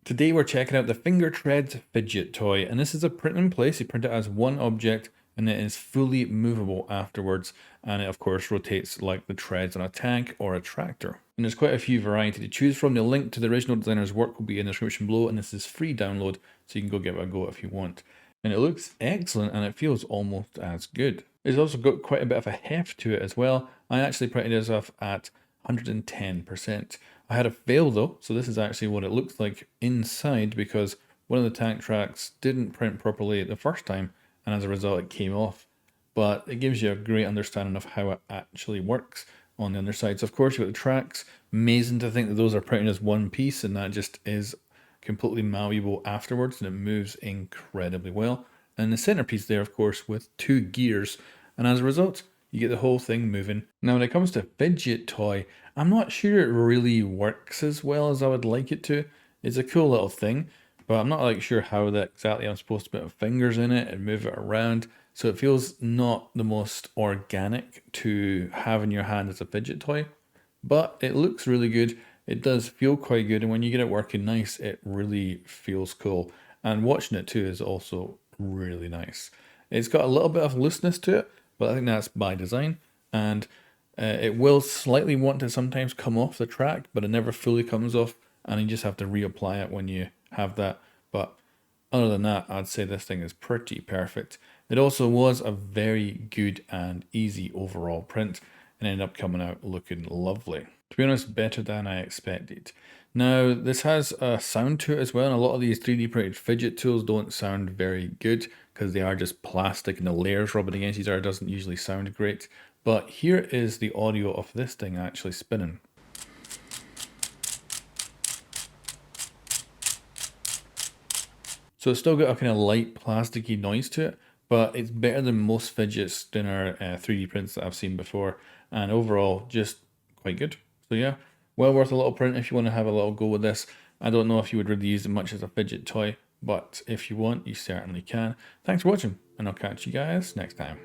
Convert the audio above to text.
Today we're checking out the Finger Treads Fidget toy, and this is a print in place. You print it as one object and it is fully movable afterwards, and it of course rotates like the treads on a tank or a tractor. And there's quite a few variety to choose from. The link to the original designer's work will be in the description below, and this is free download, so you can go give it a go if you want. And it looks excellent and it feels almost as good. It's also got quite a bit of a heft to it as well. I actually printed this off at 110%. I had a fail though, so this is actually what it looks like inside, because one of the tank tracks didn't print properly the first time, and as a result it came off. But it gives you a great understanding of how it actually works on the underside. So of course you've got the tracks. Amazing to think that those are printed as one piece, and that just is completely malleable afterwards, and it moves incredibly well. And the centerpiece there, of course, with two gears, and as a result you get the whole thing moving. Now when it comes to Fidget toy, I'm not sure it really works as well as I would like it to. It's a cool little thing, but I'm not like sure how that exactly I'm supposed to put fingers in it and move it around. So it feels not the most organic to have in your hand as a fidget toy, but it looks really good. It does feel quite good, and when you get it working nice, it really feels cool. And watching it too is also really nice. It's got a little bit of looseness to it, but I think that's by design, and it will slightly want to sometimes come off the track, but it never fully comes off, and you just have to reapply it when you have that. But other than that, I'd say this thing is pretty perfect. It also was a very good and easy overall print, and ended up coming out looking lovely. To be honest, better than I expected. Now, this has a sound to it as well, and a lot of these 3D printed fidget tools don't sound very good because they are just plastic, and the layers rubbing against each other doesn't usually sound great. But here is the audio of this thing actually spinning. So it's still got a kind of light plasticky noise to it, but it's better than most fidget spinner 3D prints that I've seen before, and overall just quite good. So yeah, well worth a little print if you want to have a little go with this. I don't know if you would really use it much as a fidget toy, but if you want, you certainly can. Thanks for watching, and I'll catch you guys next time.